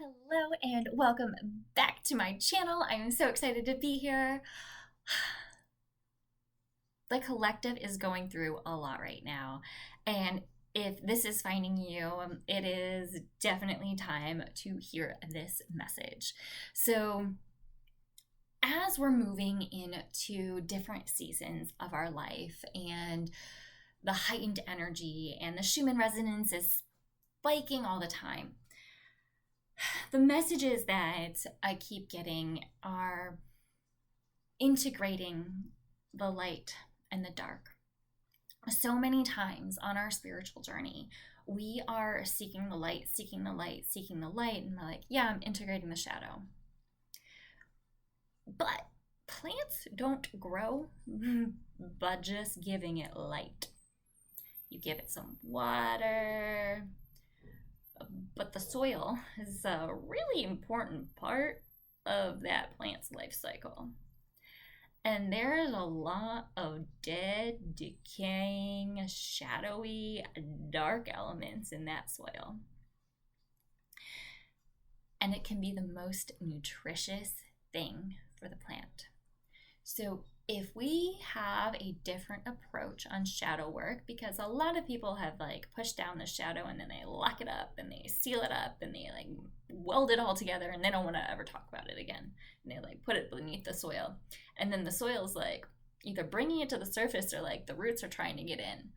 Hello and welcome back to my channel. I'm so excited to be here. The collective is going through a lot right now, and if this is finding you, it is definitely time to hear this message. So, as we're moving into different seasons of our life and the heightened energy and the Schumann resonance is spiking all the time, the messages that I keep getting are integrating the light and the dark. So many times on our spiritual journey, we are seeking the light, seeking the light, seeking the light, and we're like, yeah, I'm integrating the shadow. But plants don't grow by just giving it light. You give it some water, but the soil is a really important part of that plant's life cycle. And there's a lot of dead, decaying, shadowy, dark elements in that soil. And it can be the most nutritious thing for the plant. So if we have a different approach on shadow work, because a lot of people have pushed down the shadow and then they lock it up and they seal it up and they weld it all together and they don't want to ever talk about it again. And they put it beneath the soil. And then the soil's either bringing it to the surface or the roots are trying to get in.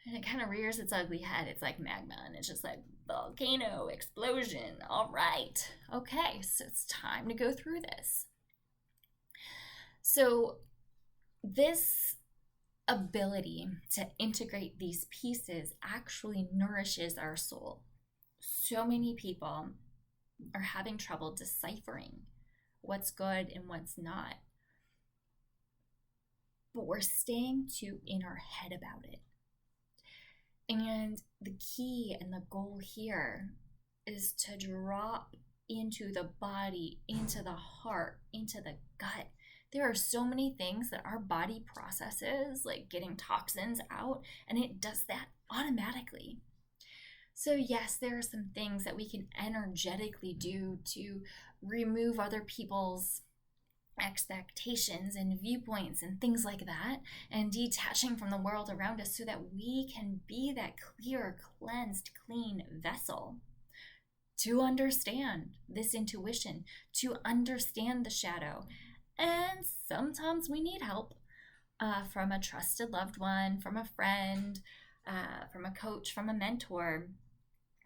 And it kind of rears its ugly head. It's like magma and it's just like volcano explosion. All right. Okay, so it's time to go through this. So this ability to integrate these pieces actually nourishes our soul. So many people are having trouble deciphering what's good and what's not. But we're staying too in our head about it. And the key and the goal here is to drop into the body, into the heart, into the gut. There are so many things that our body processes, like getting toxins out, and it does that automatically. So yes, there are some things that we can energetically do to remove other people's expectations and viewpoints and things like that, and detaching from the world around us so that we can be that clear, cleansed, clean vessel to understand this intuition, to understand the shadow. And sometimes we need help from a trusted loved one, from a friend, from a coach, from a mentor,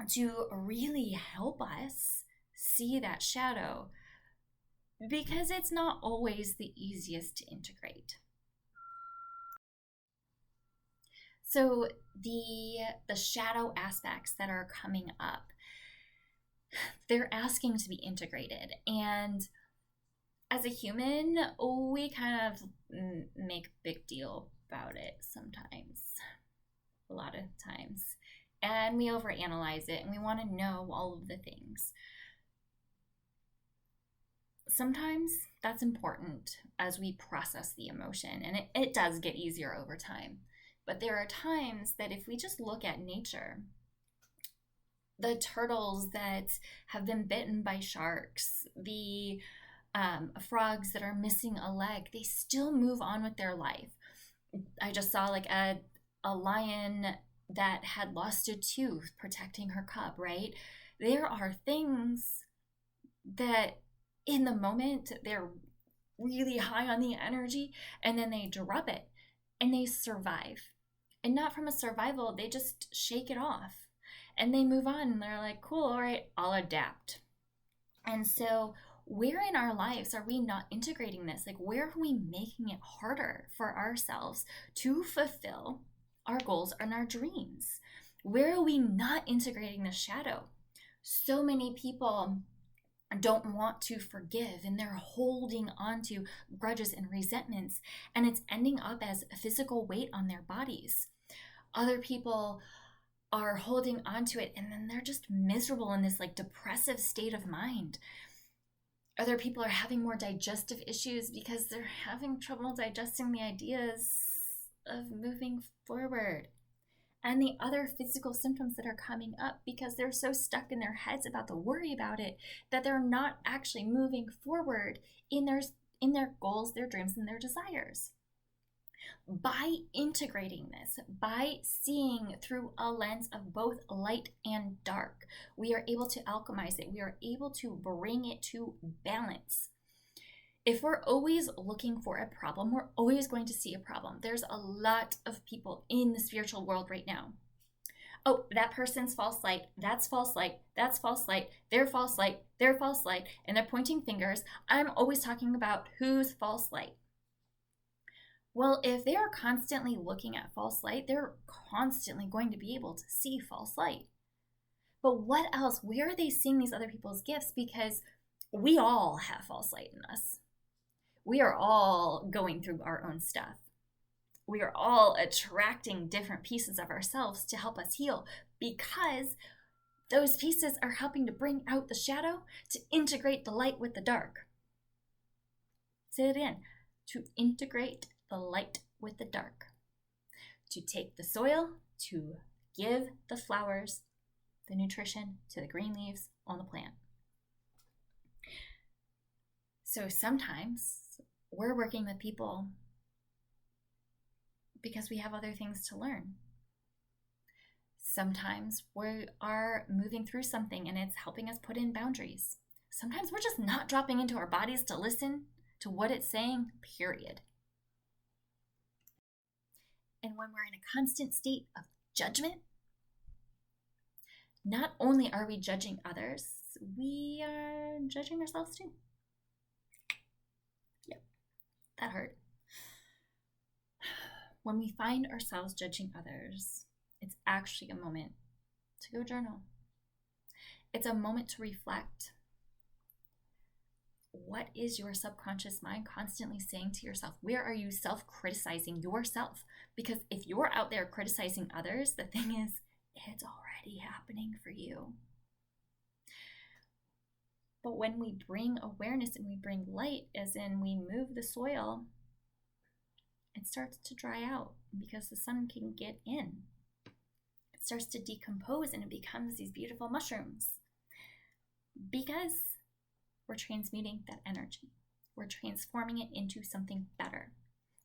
to really help us see that shadow, because it's not always the easiest to integrate. So the shadow aspects that are coming up, they're asking to be integrated. And as a human, we kind of make a big deal about it sometimes, a lot of times. And we overanalyze it and we want to know all of the things. Sometimes that's important as we process the emotion, and it does get easier over time. But there are times that if we just look at nature, the turtles that have been bitten by sharks, the frogs that are missing a leg, they still move on with their life. I just saw a lion that had lost a tooth protecting her cub, right? There are things that in the moment they're really high on the energy and then they drop it and they survive. And not from a survival, they just shake it off and they move on and they're like, cool, all right, I'll adapt. And so where in our lives are we not integrating this? Where are we making it harder for ourselves to fulfill our goals and our dreams? Where are we not integrating the shadow? So many people don't want to forgive and they're holding on to grudges and resentments, and it's ending up as a physical weight on their bodies. Other people are holding on to it and then they're just miserable in this depressive state of mind. Other people are having more digestive issues because they're having trouble digesting the ideas of moving forward. and the other physical symptoms that are coming up, because they're so stuck in their heads about the worry about it that they're not actually moving forward in their goals, their dreams, and their desires. By integrating this, by seeing through a lens of both light and dark, we are able to alchemize it. We are able to bring it to balance. If we're always looking for a problem, we're always going to see a problem. There's a lot of people in the spiritual world right now. Oh, that person's false light, that's false light, that's false light, they're false light, they're false light, and they're pointing fingers. I'm always talking about who's false light. Well, if they are constantly looking at false light, they're constantly going to be able to see false light. But what else? Where are they seeing these other people's gifts? Because we all have false light in us. We are all going through our own stuff. We are all attracting different pieces of ourselves to help us heal, because those pieces are helping to bring out the shadow, to integrate the light with the dark. Say it again. To integrate the light with the dark. To take the soil, to give the flowers the nutrition to the green leaves on the plant. So sometimes we're working with people because we have other things to learn. Sometimes we are moving through something and it's helping us put in boundaries. Sometimes we're just not dropping into our bodies to listen to what it's saying, period. And when we're in a constant state of judgment, not only are we judging others, we are judging ourselves too. Yep, that hurt. When we find ourselves judging others, it's actually a moment to go journal. It's a moment to reflect. What is your subconscious mind constantly saying to yourself? Where are you self-criticizing yourself? Because if you're out there criticizing others, the thing is, it's already happening for you. But when we bring awareness and we bring light, as in we move the soil, it starts to dry out because the sun can get in. It starts to decompose and it becomes these beautiful mushrooms. Because we're transmuting that energy. We're transforming it into something better.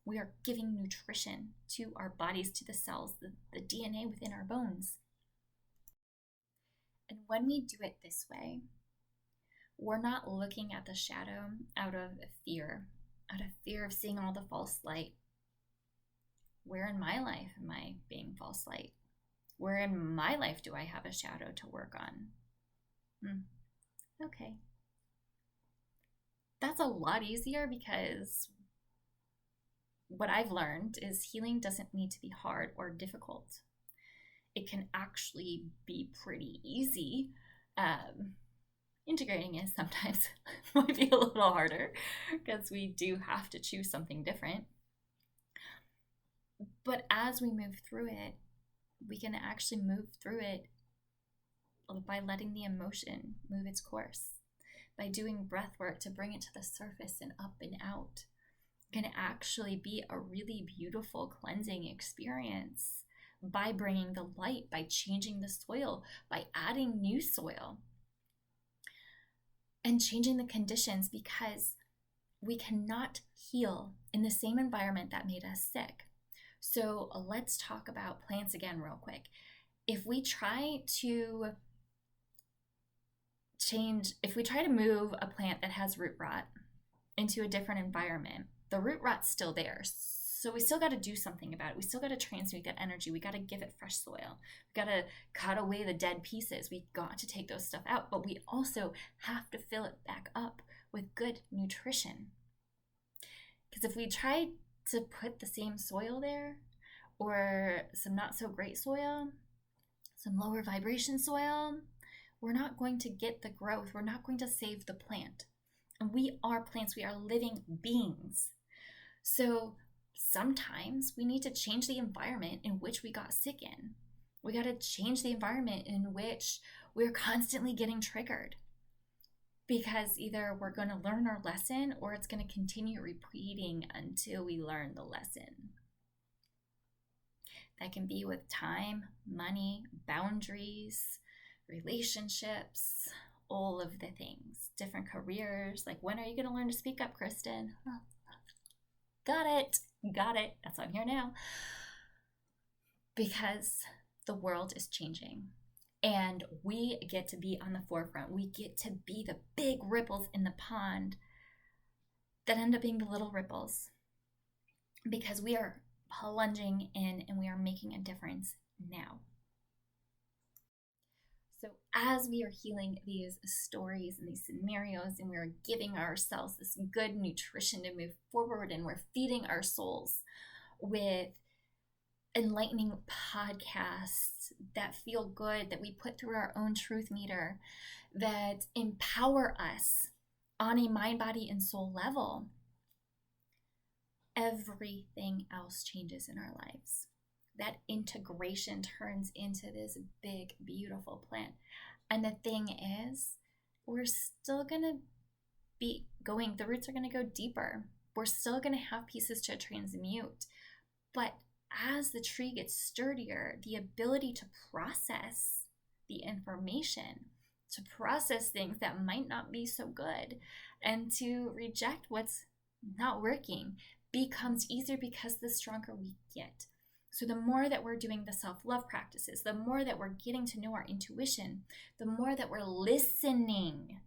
We are giving nutrition to our bodies, to the cells, the DNA within our bones. And when we do it this way, we're not looking at the shadow out of fear of seeing all the false light. Where in my life am I being false light? Where in my life do I have a shadow to work on? Okay. That's a lot easier, because what I've learned is healing doesn't need to be hard or difficult. It can actually be pretty easy. Integrating it sometimes might be a little harder because we do have to choose something different. But as we move through it, we can actually move through it by letting the emotion move its course, by doing breath work to bring it to the surface and up and out. It can actually be a really beautiful cleansing experience by bringing the light, by changing the soil, by adding new soil, and changing the conditions, because we cannot heal in the same environment that made us sick. So let's talk about plants again real quick. If we try to move a plant that has root rot into a different environment, the root rot's still there. So we still got to do something about it. We still got to transmute that energy. We got to give it fresh soil. We got to cut away the dead pieces. We got to take those stuff out, but we also have to fill it back up with good nutrition. Because if we try to put the same soil there, or some not so great soil, some lower vibration soil, we're not going to get the growth. We're not going to save the plant. And we are plants. We are living beings. So sometimes we need to change the environment in which we got sick in. We got to change the environment in which we're constantly getting triggered, because either we're going to learn our lesson or it's going to continue repeating until we learn the lesson. That can be with time, money, boundaries, relationships, all of the things, different careers. Like, when are you going to learn to speak up, Christin? Oh, got it. That's why I'm here now. Because the world is changing and we get to be on the forefront. We get to be the big ripples in the pond that end up being the little ripples, because we are plunging in and we are making a difference now. So as we are healing these stories and these scenarios, and we're giving ourselves this good nutrition to move forward, and we're feeding our souls with enlightening podcasts that feel good, that we put through our own truth meter, that empower us on a mind, body, and soul level, everything else changes in our lives. That integration turns into this big, beautiful plant. And the thing is, we're still going to be going, the roots are going to go deeper. We're still going to have pieces to transmute. But as the tree gets sturdier, the ability to process the information, to process things that might not be so good, and to reject what's not working becomes easier, because the stronger we get. So the more that we're doing the self-love practices, the more that we're getting to know our intuition, the more that we're listening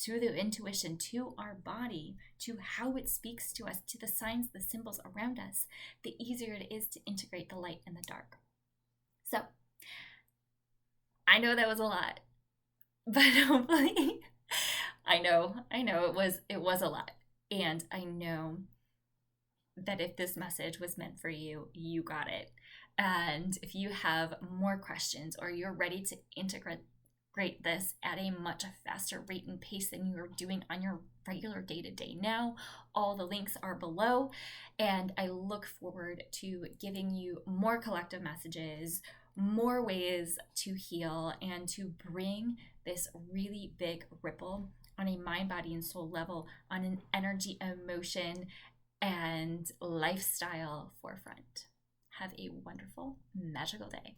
to the intuition, to our body, to how it speaks to us, to the signs, the symbols around us, the easier it is to integrate the light and the dark. So I know that was a lot, but hopefully, I know it was a lot. And I know that if this message was meant for you, you got it. And if you have more questions, or you're ready to integrate this at a much faster rate and pace than you are doing on your regular day-to-day now, all the links are below. And I look forward to giving you more collective messages, more ways to heal, and to bring this really big ripple on a mind, body, and soul level, on an energy, emotion, and lifestyle forefront. Have a wonderful, magical day.